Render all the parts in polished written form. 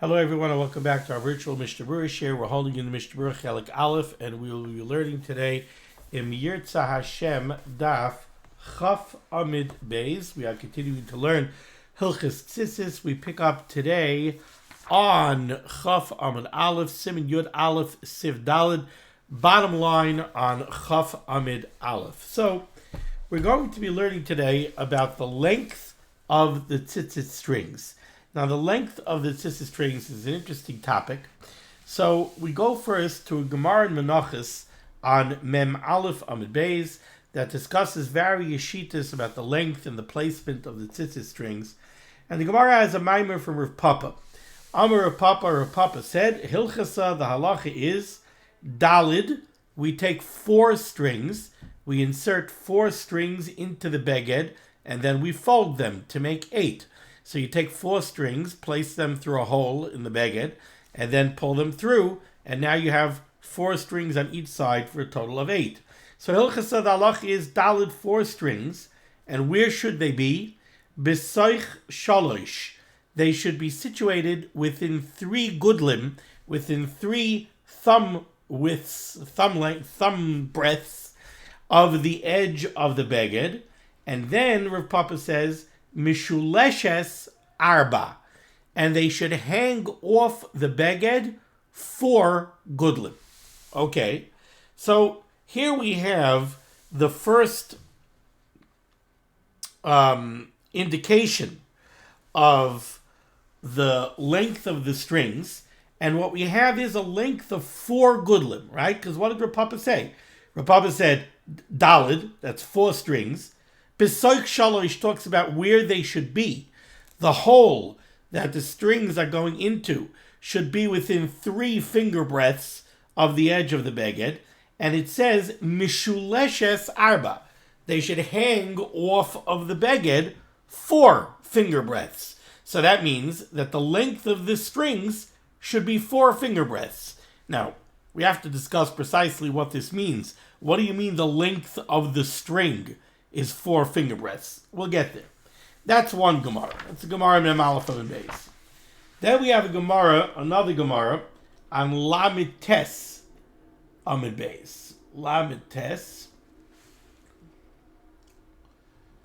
Hello everyone and welcome back to our virtual Mishnah Berurah share. We're holding in the Mishnah Berurah Chelik Aleph, and we will be learning today in Yirtzeh Hashem Daf Chaf Amid Beis. We are continuing to learn Hilchos Tzitzis. We pick up today on Chaf Amid Aleph, Siman Yud Aleph Siv Dalid, bottom line on Chaf Amid Aleph. So we're going to be learning today about the length of the tzitzit strings. Now, the length of the tzitzis strings is an interesting topic. So we go first to a Gemara in Menachos on Mem Aleph Amid Beis that discusses various shittas about the length and the placement of the tzitzis strings. And the Gemara has a maimer from Rav Papa. Amar Rav Papa said, Hilchasa, the halacha is Dalid. We take 4 strings, we insert 4 strings into the beged, and then we fold them to make 8. So you take 4 strings, place them through a hole in the beged, and then pull them through, and now you have 4 strings on each side for a total of 8. So Hilchas Halach is Dalid 4 strings, and where should they be? B'soich shalosh. They should be situated within 3 gudlim, within 3 thumb breadths of the edge of the beged, and then Rav Papa says, Mishuleshes arba, and they should hang off the beged 4 gudlim. Okay, so here we have the first indication of the length of the strings, and what we have is a length of 4 gudlim, right? Because what did Rav Papa say? Rav Papa said Dalid, that's 4 strings. Besoich shalosh talks about where they should be. The hole that the strings are going into should be within 3 finger breadths of the edge of the beged. And it says, Mishuleshes arba. They should hang off of the beged 4 finger breadths. So that means that the length of the strings should be 4 finger breadths. Now, we have to discuss precisely what this means. What do you mean the length of the string is 4 finger breadths? We'll get there. That's one Gemara. That's a Gemara Mem Aleph Amid Beis. Then we have another Gemara on Lamid Tes Amid Beis. Lamid Tes.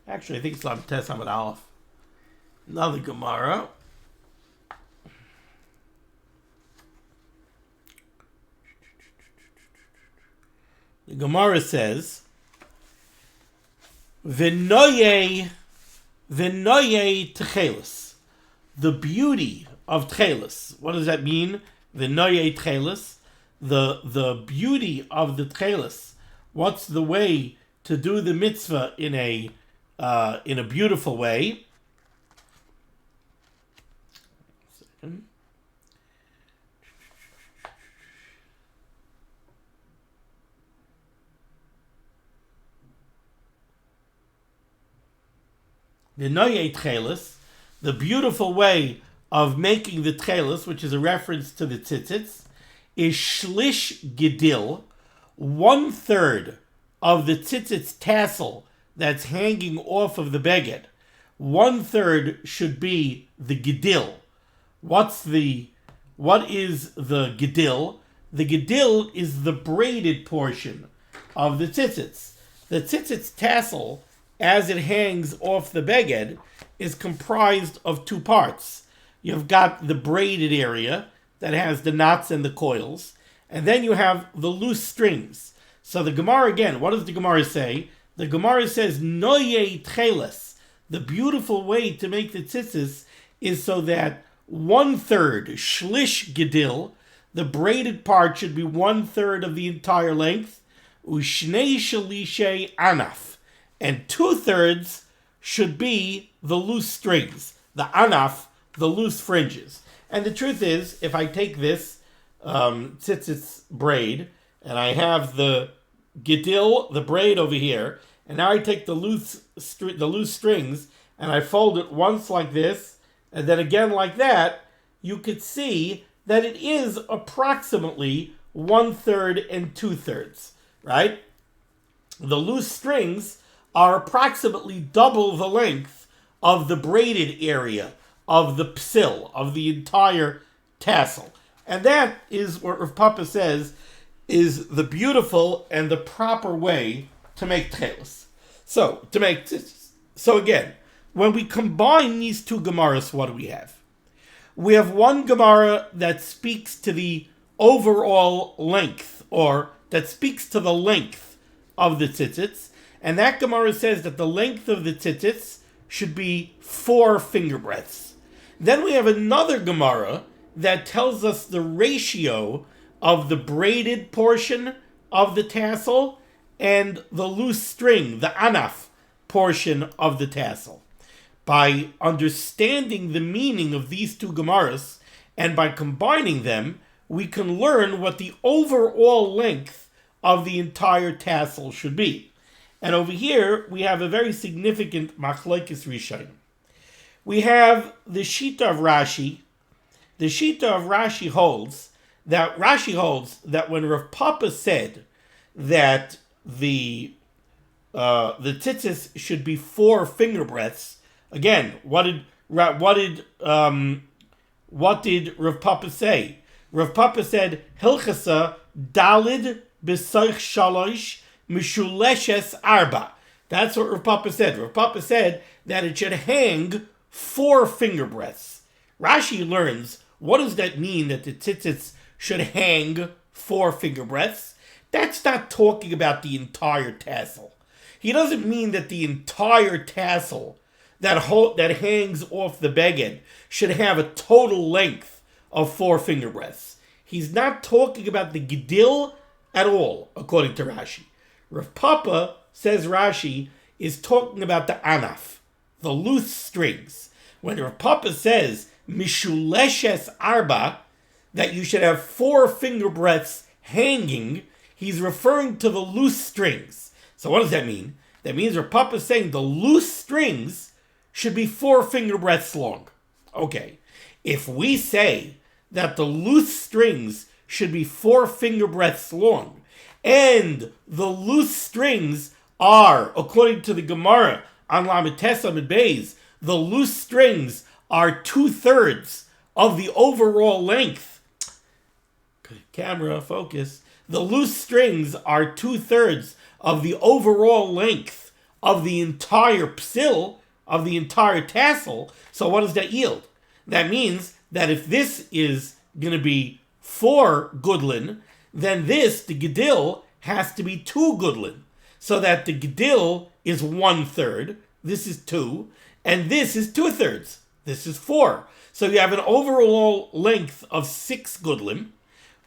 Actually, I think it's Lamid Tes Amid Aleph. Another Gemara. The Gemara says, V'noye tchelis. The beauty of tchelis. What does that mean? V'noye tchelis. The beauty of the tchelis. What's the way to do the mitzvah in a beautiful way? Second. The noye tchelis, the beautiful way of making the tchelis, which is a reference to the tzitzits, is shlish gidil, 1/3 of the tzitzits tassel that's hanging off of the beged. 1/3 should be the gidil. What is the gidil? The gidil is the braided portion of the tzitzits. The tzitzits tassel, as it hangs off the beged, is comprised of 2 parts. You've got the braided area that has the knots and the coils, and then you have the loose strings. So the Gemara, again, what does the Gemara say? The Gemara says, Noye tcheles. The beautiful way to make the tzitzis is so that 1/3, shlish gedil, the braided part should be 1/3 of the entire length, ushnei shalishay anaf, and 2/3 should be the loose strings, the anaf, the loose fringes. And the truth is, if I take this tzitzis braid, and I have the gedil, the braid over here, and now I take the loose strings, and I fold it once like this, and then again like that, you could see that it is approximately 1/3 and 2/3, right? The loose strings are approximately double the length of the braided area of the psil, of the entire tassel. And that is what Rav Papa says is the beautiful and the proper way to make tchelis. So again, when we combine these two Gemaras, what do we have? We have one Gemara that speaks to the overall length, or that speaks to the length of the tzitzis, and that Gemara says that the length of the tzitzis should be 4 finger breadths. Then we have another Gemara that tells us the ratio of the braided portion of the tassel and the loose string, the anaf portion of the tassel. By understanding the meaning of these two Gemaras and by combining them, we can learn what the overall length of the entire tassel should be. And over here, we have a very significant machlokes rishonim. We have the Shita of Rashi. The Shita of Rashi holds that when Rav Papa said that the tzitzis should be 4 finger breadths, again, what did Rav Papa say? Rav Papa said Hilchasa Dalid B'Soich Shalosh Mishuleshes Arba. That's what Rav Papa said. Rav Papa said that it should hang 4 finger breadths. Rashi learns, what does that mean that the tzitzis should hang 4 finger breadths? That's not talking about the entire tassel. He doesn't mean that the entire tassel that hangs off the beged should have a total length of 4 finger breadths. He's not talking about the gedil at all, according to Rashi. Rav Papa, says Rashi, is talking about the anaf, the loose strings. When Rav Papa says mishuleshes arba, that you should have 4 finger breadths hanging, he's referring to the loose strings. So what does that mean? That means Rav Papa is saying the loose strings should be 4 finger breadths long. Okay, if we say that the loose strings should be 4 finger breadths long, and the loose strings are, according to the Gemara on Lamed Tesam and Beis, the loose strings are 2/3 of the overall length. Camera, focus. The loose strings are 2/3 of the overall length of the entire psil, of the entire tassel. So what does that yield? That means that if this is going to be 4 gudlin, then this, the gedil, has to be 2 gudlin. So that the gedil is 1/3, this is 2, and this is 2/3, this is 4. So you have an overall length of 6 gudlim,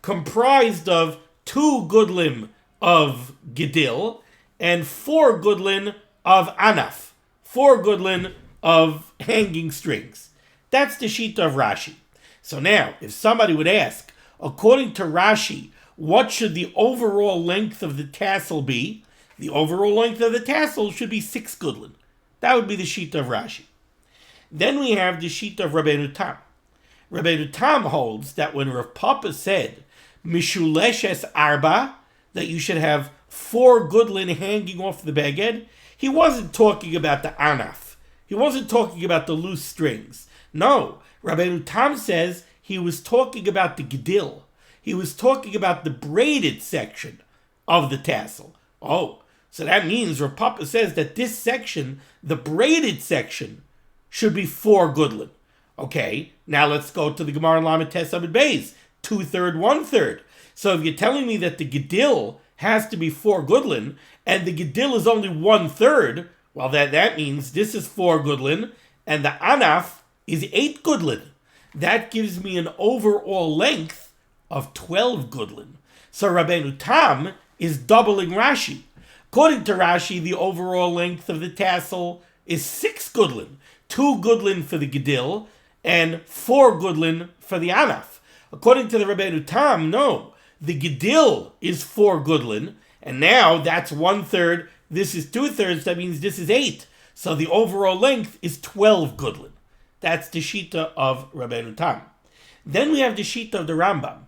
comprised of 2 gudlim of gedil, and 4 gudlin of anaf, 4 gudlin of hanging strings. That's the sheet of Rashi. So now, if somebody would ask, according to Rashi, what should the overall length of the tassel be? The overall length of the tassel should be 6 gudlin. That would be the sheet of Rashi. Then we have the sheet of Rabbeinu Tam. Rabbeinu Tam holds that when Rav Papa said, Mishuleshes Arba, that you should have 4 gudlin hanging off the beged, he wasn't talking about the anaf. He wasn't talking about the loose strings. No, Rabbeinu Tam says he was talking about the gedil. He was talking about the braided section of the tassel. Oh, so that means Rav Papa says that this section, the braided section, should be 4 gudlin. Okay, now let's go to the Gemara in Lamed Tesam and Beis. 2/3, 1/3. So if you're telling me that the gedil has to be 4 gudlin, and the gedil is only 1/3, well, that means this is 4 gudlin, and the anaf is 8 gudlin. That gives me an overall length of 12 gudlin. So Rabbeinu Tam is doubling Rashi. According to Rashi, the overall length of the tassel is 6 gudlin. 2 gudlin for the gedil, and 4 gudlin for the anaf. According to the Rabbeinu Tam, no. The gedil is 4 gudlin, and now that's 1/3, this is 2/3, that means this is 8. So the overall length is 12 gudlin. That's the shita of Rabbeinu Tam. Then we have the shita of the Rambam.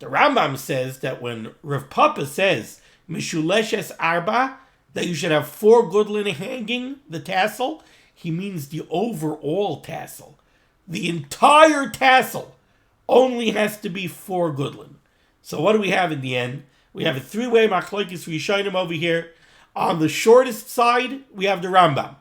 The Rambam says that when Rav Papa says, Mishuleshes Arba, that you should have 4 gudlin hanging the tassel, he means the overall tassel. The entire tassel, only has to be 4 gudlin. So what do we have in the end? We have a 3-way machlokes rishonim over here. On the shortest side, we have the Rambam.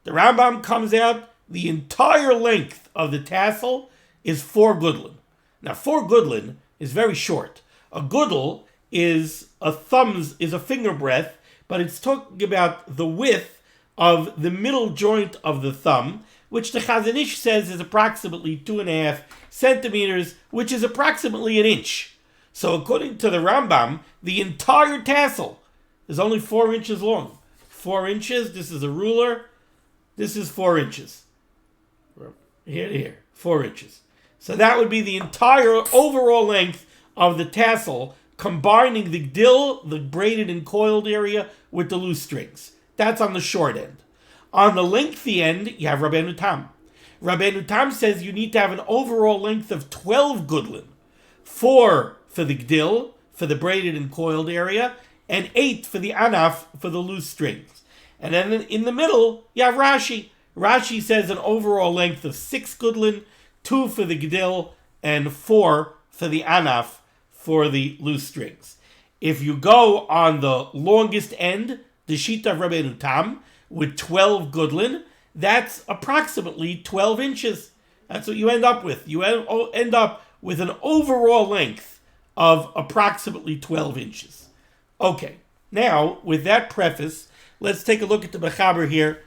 The Rambam comes out, the entire length of the tassel is 4 gudlin. Now 4 gudlin is very short. A gudel is a finger breadth, but it's talking about the width of the middle joint of the thumb, which the Chazon Ish says is approximately 2.5 centimeters, which is approximately an inch. So according to the Rambam, the entire tassel is only 4 inches long. 4 inches, this is a ruler, this is 4 inches. Here to here, 4 inches. So that would be the entire overall length of the tassel, combining the dill, the braided and coiled area, with the loose strings. That's on the short end. On the lengthy end, you have Rabbeinu Tam. Rabbeinu Tam says you need to have an overall length of 12 gudlin. 4 for the dill, for the braided and coiled area, and 8 for the anaf, for the loose strings. And then in the middle, you have Rashi. Rashi says an overall length of 6 gudlin, 2 for the dill, and 4 for the anaf, for the loose strings. If you go on the longest end, the Shita of Rabbeinu Tam, with 12 gudlin, that's approximately 12 inches. That's what you end up with. You end up with an overall length of approximately 12 inches. Okay, now, with that preface, let's take a look at the Mechaber here.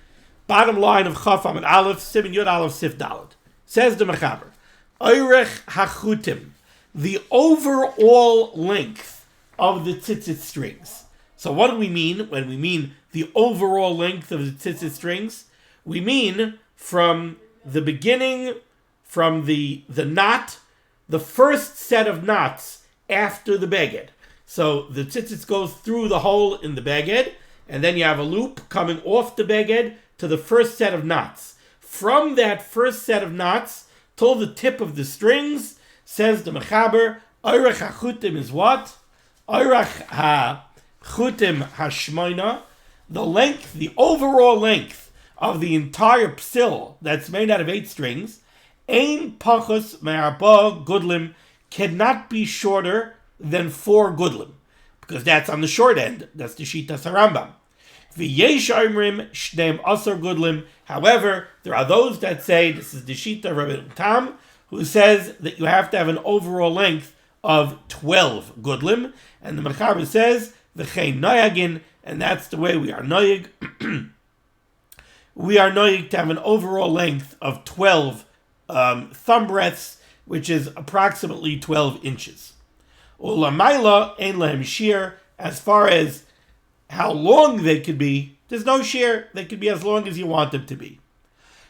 Bottom line of Chaf Amud Aleph, Siman Yud Aleph Sif Daled. Says the Mechaber, Oirech HaChutim, the overall length of the tzitzit strings. So what do we mean when we mean the overall length of the tzitzit strings? We mean from the beginning, from the knot, the first set of knots after the beged. So the tzitzit goes through the hole in the beged, and then you have a loop coming off the beged to the first set of knots. From that first set of knots till the tip of the strings, says the Mechaber, Oirech HaChutim is what? Oirech HaChutim HaShmoina, the length, the overall length of the entire psil that's made out of 8 strings, Ein Pachos Me'arba Gudlim, cannot be shorter than 4 gudlim, because that's on the short end. That's the Shitas HaRambam. V'yesh Omrim Shneim Asar Gudlim. However, there are those that say, this is the Shita of Rabbeinu Tam, who says that you have to have an overall length of 12 gudlim, and the Mechaber says v'chein noyagin, and that's the way we are noyag. We are noyag to have an overall length of 12 thumb breadths, which is approximately 12 inches. Ulamayla ein lehem shir, as far as how long they could be, there's no shir. They could be as long as you want them to be.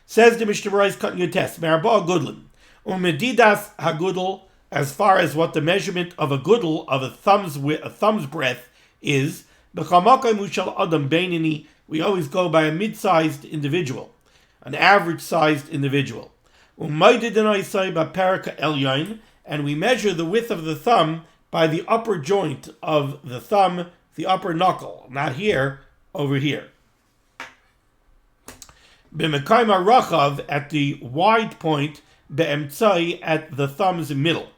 Says the Mishnah Berurah is cutting your test. Merba gudlim. Umedidas hagudel, as far as what the measurement of a gudel, of a thumb's breadth is, b'chamakai mushal adam beinini, we always go by a mid-sized individual, an average-sized individual. Umaydidanai b'peraka elyon, and we measure the width of the thumb by the upper joint of the thumb, the upper knuckle, not here, over here. B'mekayma rachav, at the wide point, be'emtzai, at the thumb's middle.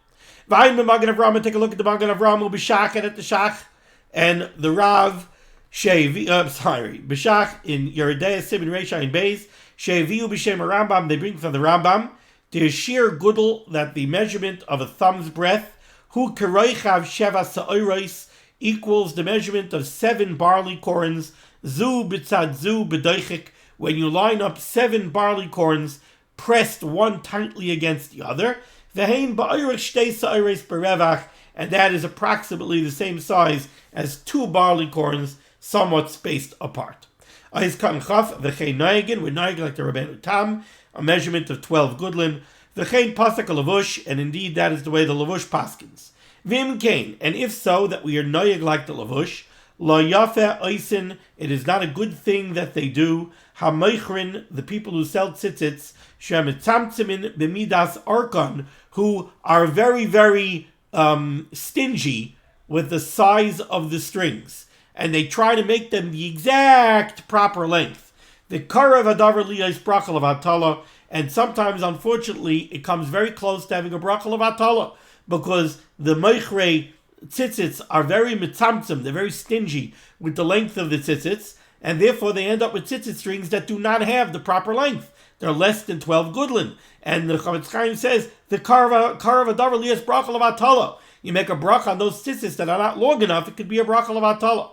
V'ayim b'magen Avram, take a look at the Magen Avram, b'shach, and at the shach, and the Rav, b'shach, in Yeridei Siman Reisha in Beis, sheviu b'shem Rambam, they bring from the Rambam, the sheer gudel, that the measurement of a thumb's breadth, hu keroichav sheva sa'oros, equals the measurement of 7 barley corns, zu b'tzad zu b'doichik, when you line up 7 barley corns pressed one tightly against the other, and that is approximately the same size as 2 barley corns, somewhat spaced apart. We're like the Rabbeinu Tam, a measurement of 12 gudlin, and indeed that is the way the lavush paskins. Vim kain, and if so, that we are noyeg like the lavush, lo yafe oisin, it is not a good thing that they do. Hamoichrin, the people who sell tzitzits, shemitzamtzimin b'midas arkon, who are very, very stingy with the size of the strings, and they try to make them the exact proper length. The karav adavar liyos brachal of hatala, And sometimes, unfortunately, it comes very close to having a bracha levatala, because the meichrei tzitzits are very mitzamtzim, they're very stingy with the length of the tzitzits, and therefore they end up with tzitzit strings that do not have the proper length. They're less than 12 gudlin. And the Chavetz Chaim says, the karav adavar liyas bracha levatala. You make a bracha on those tzitzits that are not long enough, it could be a bracha levatala.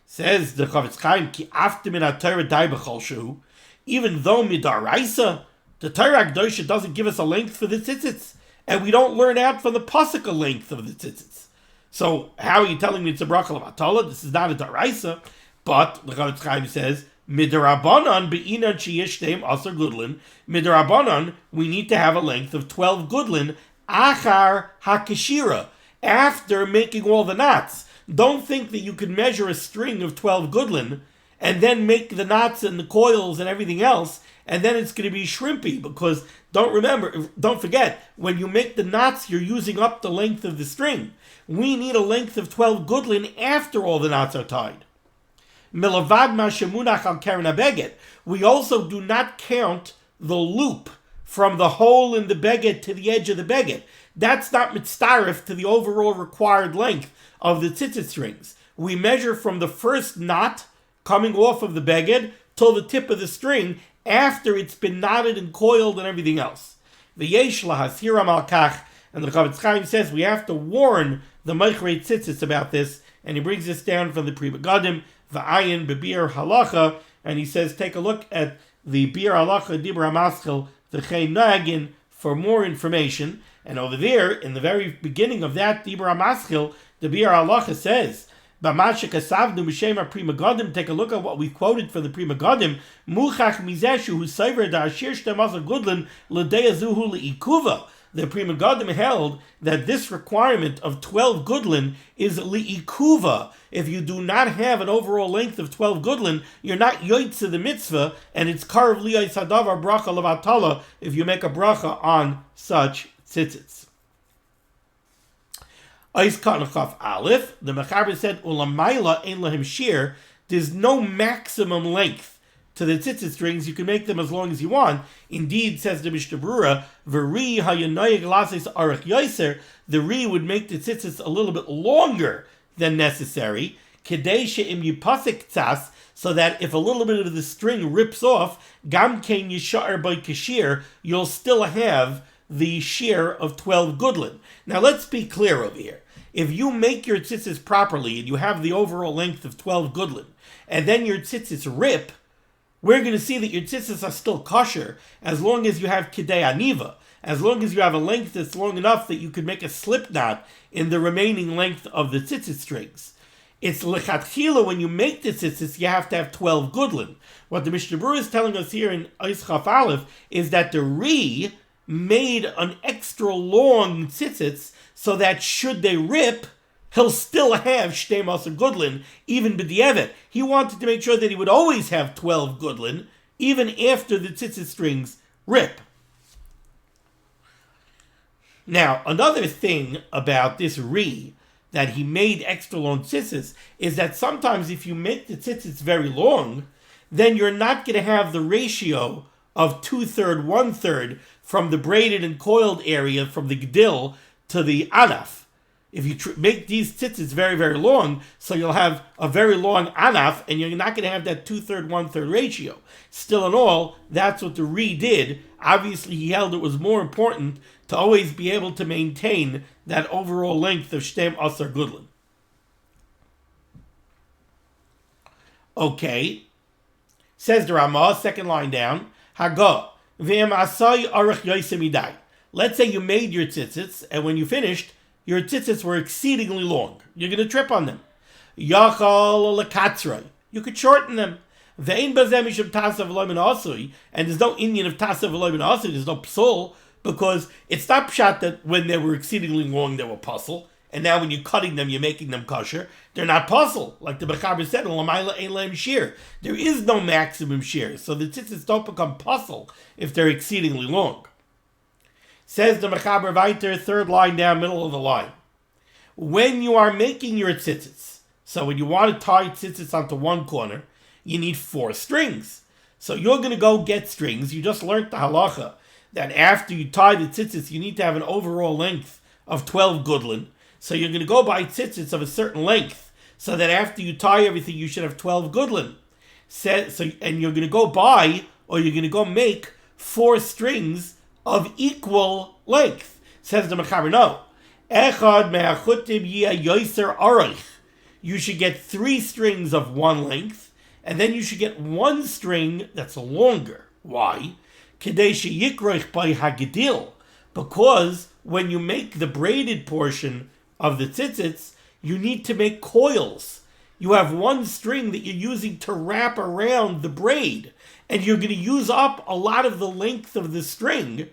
Says the Chavetz Chaim, ki after min HaTorah dai b'chol shehu, even though midaraisa, the Torah Kedosha doesn't give us a length for the tzitzits, and we don't learn out from the pasuk a length of the tzitzits. So how are you telling me it's a bracha levatala? This is not a daraisa, but the Chavetz Chaim says, midarabanan be'inan sheyishtem asar gudlin. Midarabanan, we need to have a length of 12 gudlin achar hakashira, after making all the knots. Don't think that you can measure a string of 12 gudlin and then make the knots and the coils and everything else, and then it's going to be shrimpy, because don't forget, when you make the knots, you're using up the length of the string. We need a length of 12 gudlin after all the knots are tied. Milavad ma shemunach al keren habeget. We also do not count the loop from the hole in the beget to the edge of the beget. That's not mitzaref to the overall required length of the tzitzit strings. We measure from the first knot coming off of the beged till the tip of the string after it's been knotted and coiled and everything else. V'yesh lahasiram al kach, and the Chavetz Chaim says we have to warn the meichrei tzitzis about this, and he brings this down from the Pri Megadim, v'ayin b'bir halacha, and he says take a look at the bir halacha dibur hamaschil v'chein nagin for more information. And over there, in the very beginning of that dibur hamaschil, the bir halacha says, take a look at what we quoted from the Pri Megadim. The Pri Megadim held that this requirement of 12 gudlin is li'ikuva. If you do not have an overall length of 12 gudlin, you're not yoitze the mitzvah, and it's karav liyos hadavar bracha levatala if you make a bracha on such tzitzits. Ois Kanachaf Aleph, the Mechaber said, Ulamayla ein lahem shir, there's no maximum length to the tzitzit strings. You can make them as long as you want. Indeed, says the Mishnah Berurah, V'ri hayanoyeg lases arach yoser, the ri would make the tzitzits a little bit longer than necessary, kedei she'im yipasik tzas, so that if a little bit of the string rips off, gam kein yishar by kashir, you'll still have the shear of 12 gudlin. Now let's be clear over here. If you make your tzitzis properly and you have the overall length of 12 gudlin, and then your tzitzis rip, we're going to see that your tzitzis are still kosher as long as you have kidei aniva, as long as you have a length that's long enough that you could make a slip knot in the remaining length of the tzitzit strings. It's lechatchila, when you make the tzitzis, you have to have 12 gudlin. What the Mishnah Berurah is telling us here in Ois Chaf Aleph is that the ri made an extra long tzitzits so that should they rip, he'll still have shtei masar gudlin, even b'di'evet. He wanted to make sure that he would always have 12 gudlin, even after the tzitzit strings rip. Now, another thing about this ri, that he made extra long tzitzits, is that sometimes if you make the tzitzits very long, then you're not going to have the ratio of 2/3, 1/3 from the braided and coiled area from the gedil to the anaf. If you make these tzitzits very, very long, so you'll have a very long anaf, and you're not going to have that 2/3, 1/3 ratio. Still in all, that's what the ri did. Obviously, he held it was more important to always be able to maintain that overall length of shtei asar gudlin. Okay. Says the Ramah, second line down, Haga, v'em asai arach yoyse midai. Let's say you made your tzitzits, and when you finished, your tzitzits were exceedingly long. You're going to trip on them. Yachal lekatzroi. You could shorten them. Ve'ein bazeh mishum tasav v'loy min asui, and there's no Indian of tasav v'loy min asui, there's no psul, because it's not pshat that when they were exceedingly long, they were puzzle, and now when you're cutting them, you're making them kosher. They're not puzzle, like the Mechaber said, L'mayla ein lahem shir. There is no maximum shir, so the tzitzits don't become puzzle if they're exceedingly long. Says the Mechaber weiter, third line down, middle of the line. When you are making your tzitzits, so when you want to tie tzitzits onto one corner, you need 4 strings. So you're going to go get strings. You just learned the halacha that after you tie the tzitzis, you need to have an overall length of 12 gudlin. So you're going to go by tzitzis of a certain length, so that after you tie everything, you should have 12 gudlin. And you're going to go buy, or you're going to go make 4 strings of equal length. Says the Mechaber, no. Echad me'achutim yia yoser aroich. You should get 3 strings of one length, and then you should get 1 string that's longer. Why? Kedei sheyikroich by hagedil. Because when you make the braided portion of the tzitzits, you need to make coils. You have 1 string that you're using to wrap around the braid, and you're going to use up a lot of the length of the string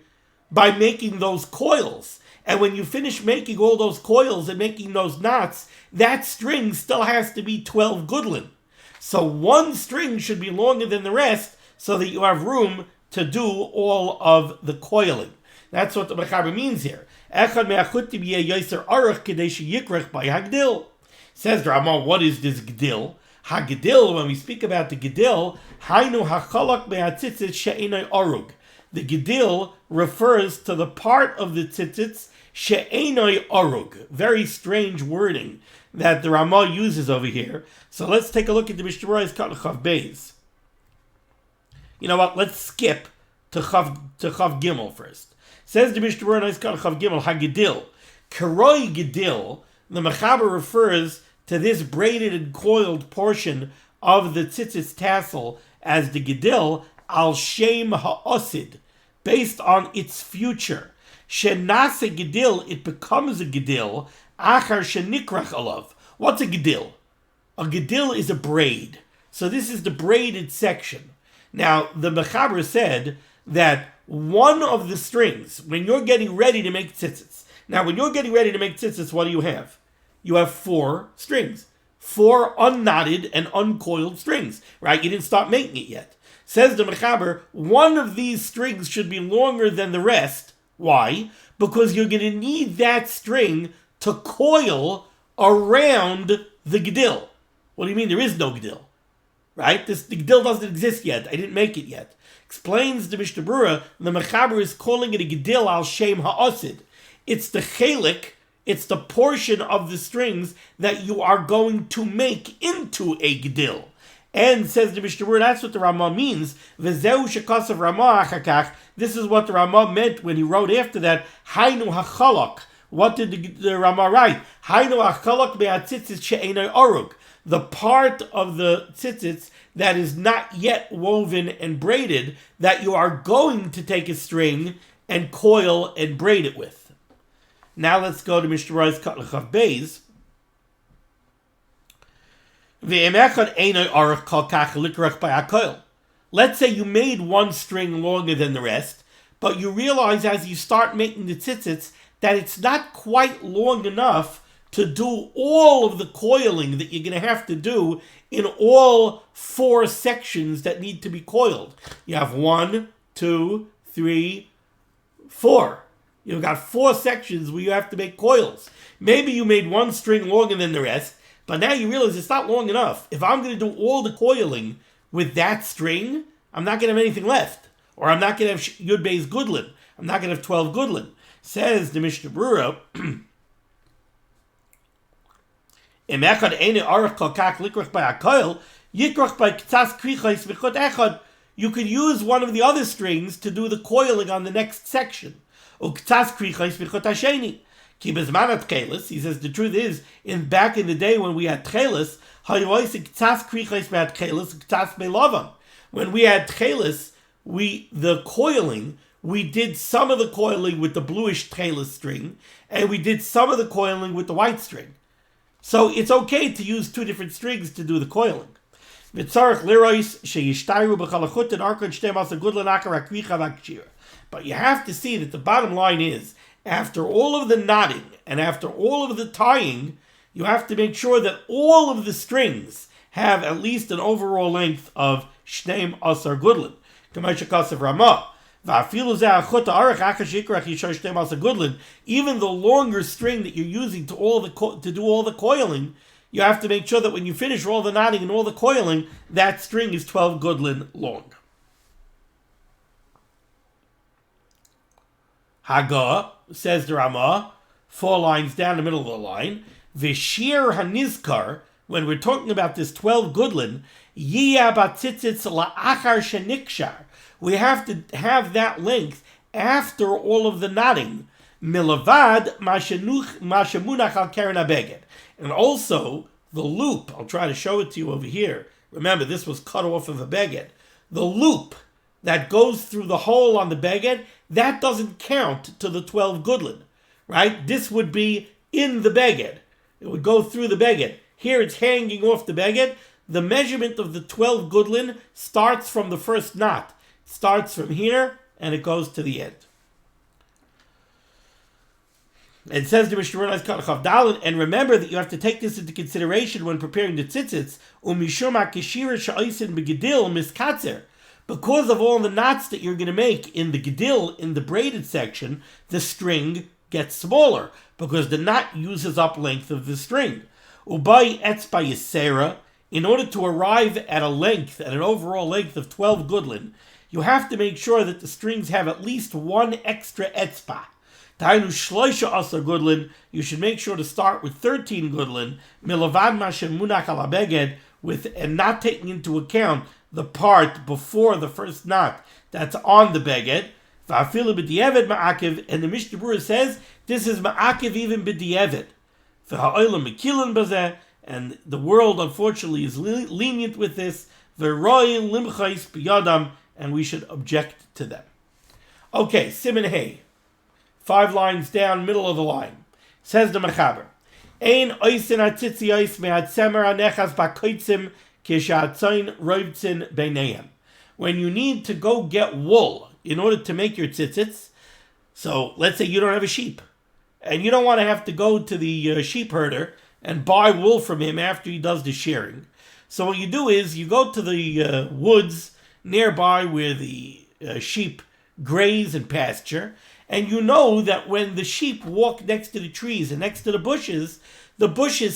by making those coils. And when you finish making all those coils and making those knots, that string still has to be 12 gudlin. So 1 string should be longer than the rest so that you have room to do all of the coiling. That's what the Mechaber means here. Says the Ramah, what is this Gdil? HaGdil, when we speak about the Gdil, Hainu hachalak me'atzitzit she'enoi orug. The Gdil refers to the part of the tzitzits she'enoi orug. Very strange wording that the Ramah uses over here. So let's take a look at the Mishnah Berurah's Chav Beis. You know what? Let's skip to Chav Gimel first. Says the Mishnah Berurah's Chav Gimel, HaGdil. Karoi Gdil, the Mechaber refers to this braided and coiled portion of the tzitzis tassel as the Gdil, al shem ha'osid, based on its future. Shenase Gdil, it becomes a Gdil, achar shenikrach alav. What's a Gdil? A Gdil is a braid. So this is the braided section. Now, the Mechaber said that one of the strings, when you're getting ready to make tzitzis, now when you're getting ready to make tzitzis, what do you have? You have 4 strings. 4 unknotted and uncoiled strings, right? You didn't start making it yet. Says the Mechaber, one of these strings should be longer than the rest. Why? Because you're going to need that string to coil around the Gdil. What do you mean there is no Gdil? Right? The Gdil doesn't exist yet. I didn't make it yet. Explains the Mishnah Berurah, the Mechaber is calling it a Gdil al shem ha'osid. It's the chelik, it's the portion of the strings that you are going to make into a Gdil. And says the Mishnah Berurah, that's what the Ramah means. V'zeu shekasav Ramah achakach. This is what the Ramah meant when he wrote after that, Hainu hachalak. What did the Ramah write? Hainu hachalak me'atzitzis she'enoi orug. The part of the tzitzits that is not yet woven and braided, that you are going to take a string and coil and braid it with. Now let's go to Mishnah Berurah's Chav Beis. Let's say you made 1 string longer than the rest, but you realize as you start making the tzitzits that it's not quite long enough to do all of the coiling that you're going to have to do in all 4 sections that need to be coiled. You have 1, 2, 3, 4. You've got 4 sections where you have to make coils. Maybe you made 1 string longer than the rest, but now you realize it's not long enough. If I'm going to do all the coiling with that string, I'm not going to have anything left. Or I'm not going to have Yud Beis Gudlin. I'm not going to have 12 Gudlin. Says the Mishnah Berurah, you could use one of the other strings to do the coiling on the next section. He says the truth is, back in the day when we had tchelis, when we had tchelis, the coiling, we did some of the coiling with the bluish tchelis string, and we did some of the coiling with the white string. So it's okay to use 2 different strings to do the coiling. But you have to see that the bottom line is, after all of the knotting and after all of the tying, you have to make sure that all of the strings have at least an overall length of Shneim Asar Gudlin. Even the longer string that you're using to do all the coiling, you have to make sure that when you finish all the knotting and all the coiling, that string is 12 Gudlin long. Haga, says the Ramah, 4 lines down the middle of the line, V'shir hanizkar, when we're talking about this 12 gudlin, yiyah batzitzitz la'achar shenikshar. We have to have that length after all of the knotting. Milavad mashemunach al keren habeged. And also, the loop, I'll try to show it to you over here. Remember, this was cut off of a beged. The loop that goes through the hole on the beged, that doesn't count to the 12 gudlin, right? This would be in the beged. It would go through the beged. Here it's hanging off the beged. The measurement of the 12 gudlin starts from the first knot. It starts from here and it goes to the end. It says the Mishnah Berurah, and remember that you have to take this into consideration when preparing the tzitzis. Because of all the knots that you're going to make in the gedil, in the braided section, the string gets smaller because the knot uses up length of the string. In order to arrive at a length, at an overall length of 12 gudlin, you have to make sure that the strings have at least one extra etzpa. Tainu shloisha asa gudlin, you should make sure to start with 13 gudlin, milavad mashem munach al habeged, and not taking into account the part before the first knot that's on the beged. Va'afilu b'di'evet ma'akiv, and the Mishnah Berurah says this is ma'akiv even b'di'evet. V'ha'olam mekilin b'zeh, and the world unfortunately is lenient with this. V'roi limchais b'yadam, and we should object to them. Okay, Siman Hey. 5 lines down, middle of the line. Says the Mechaber, Ein oisin atzitzis me'atzemer anechas ba'koitzim kishatzain roivtzin beinehem. When you need to go get wool in order to make your tzitzits, so let's say you don't have a sheep, and you don't want to have to go to the sheep herder and buy wool from him after he does the shearing. So what you do is you go to the woods nearby where the sheep graze and pasture, and you know that when the sheep walk next to the trees and next to the bushes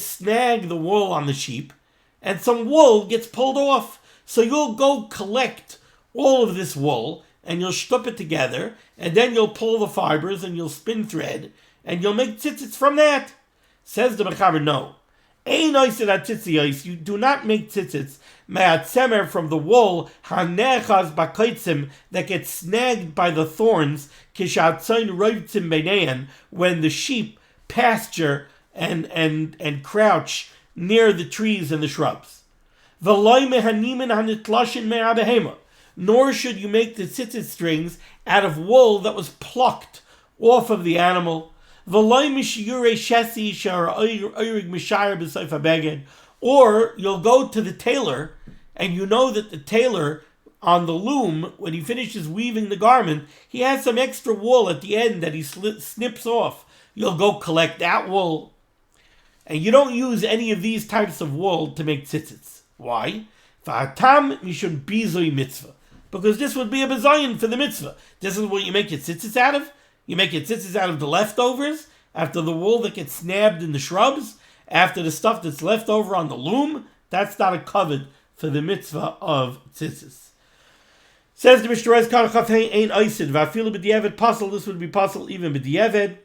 snag the wool on the sheep, and some wool gets pulled off. So you'll go collect all of this wool, and you'll strip it together, and then you'll pull the fibers, and you'll spin thread, and you'll make tzitzits from that. Says the Mechaber, no. You do not make tzitzits me'atzemer from the wool hanechas b'koitzim that gets snagged by the thorns kishatzain roivtzim beinehem, when the sheep pasture and crouch near the trees and the shrubs. V'loi mehanimin hanitlashin me'abehema, nor should you make the tzitzit strings out of wool that was plucked off of the animal. Or you'll go to the tailor, and you know that the tailor on the loom, when he finishes weaving the garment, he has some extra wool at the end that he snips off. You'll go collect that wool. And you don't use any of these types of wool to make tzitzits. Why? Because this would be a bizayin for the mitzvah. This is what you make your tzitzits out of. You make your tzitzits out of the leftovers, after the wool that gets snapped in the shrubs, after the stuff that's left over on the loom. That's not a covet for the mitzvah of tzitzis. Says the Mishnah Berurah, ein oisid va'afilu b'di'evet pasal. This would be pasal even b'di'evet.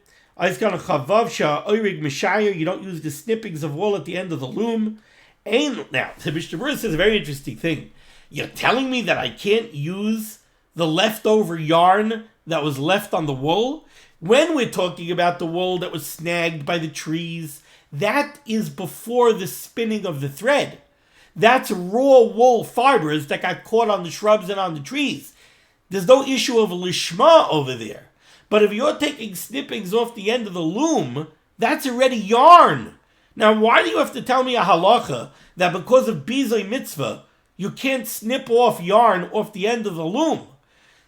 You don't use the snippings of wool at the end of the loom. Now, the Mishnah Berurah says a very interesting thing. You're telling me that I can't use the leftover yarn that was left on the wool? When we're talking about the wool that was snagged by the trees, that is before the spinning of the thread. That's raw wool fibers that got caught on the shrubs and on the trees. There's no issue of lishma over there. But if you're taking snippings off the end of the loom, that's already yarn. Now, why do you have to tell me a halacha that because of bizay mitzvah, you can't snip off yarn off the end of the loom?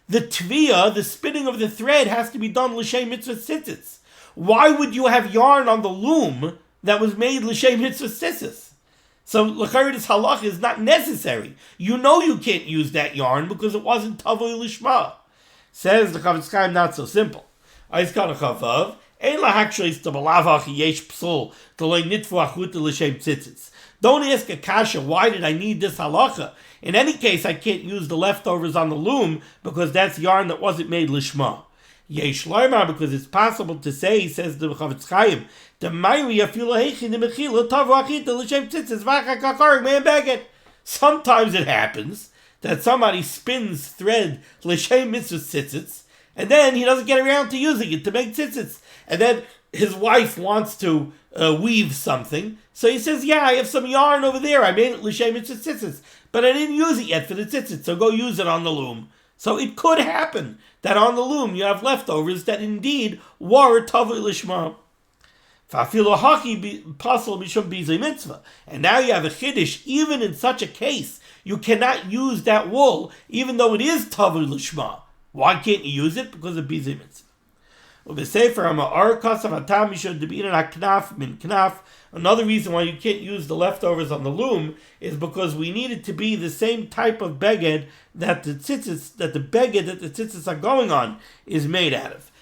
The tviyah, the spinning of the thread, has to be done l'shem mitzvah tzitzis. Why would you have yarn on the loom that was made l'shem mitzvah tzitzis? So l'chayr, this halacha is not necessary. You know you can't use that yarn because it wasn't tavoy lishma. Says the Chavetz Chaim, not so simple. Don't ask a kasha, why did I need this halacha? In any case, I can't use the leftovers on the loom because that's yarn that wasn't made lishma. Yesh loymar, because it's possible to say, says the Chavetz Chaim, the mayri afilu heichi the mechila tavu achita l'shem tzitzis v'achar kakarg me'en beged. Sometimes it happens that somebody spins thread l'shem mitzvah tzitzis, and then he doesn't get around to using it to make tzitzis. And then his wife wants to weave something, so he says, yeah, I have some yarn over there, I made it l'shem mitzvah tzitzis, but I didn't use it yet for the tzitzis, so go use it on the loom. So it could happen that on the loom you have leftovers that indeed were tavui lishma. Fa'afilu haki pasal mishum bizay mitzvah. And now you have a chiddush. Even in such a case, you cannot use that wool, even though it is tavui lishma. Why can't you use it? Because of bizay mitzvah. Another reason why you can't use the leftovers on the loom is because we need it to be the same type of beged that the tzitzis, that the tzitzis are going on is made out of.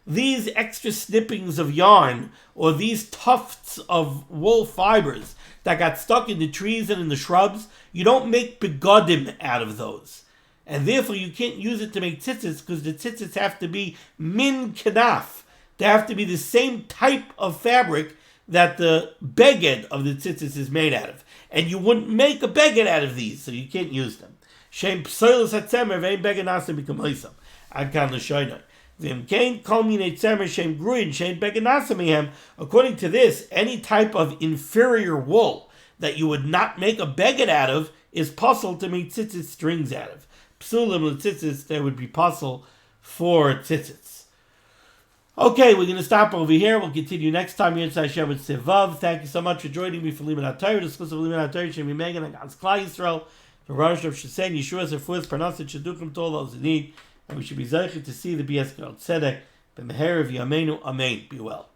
These extra snippings of yarn or these tufts of wool fibers that got stuck in the trees and in the shrubs, you don't make begodim out of those. And therefore you can't use it to make tzitzis because the tzitzis have to be min kanaf. They have to be the same type of fabric that the beged of the tzitzis is made out of. And you wouldn't make a beged out of these, so you can't use them. Shem psoilus hatzemer ve'en beged nasa b'kamoisam. Ad kan l'shoynoi. V'im kol minei tzemer shem gruin shem beged nasa mihem. According to this, any type of inferior wool that you would not make a beged out of is possible to make tzitzis strings out of. Psulim l'tzitzis, there would be possible for tzitzis. Okay, we're going to stop over here. We'll continue next time here inside Shem with Sivav. Thank you so much for joining me for limud HaTorah. Discuss of limud HaTorah, Shem Megan, and God's Klal Yisrael. For Rosh Hashanah, Shesen, Yeshua, Zerfuas, Parnasset, Shadukim, to all those in need. And we should be zeichet to see the BS Tzedek, B'meher of Yameinu, Amen. Be well.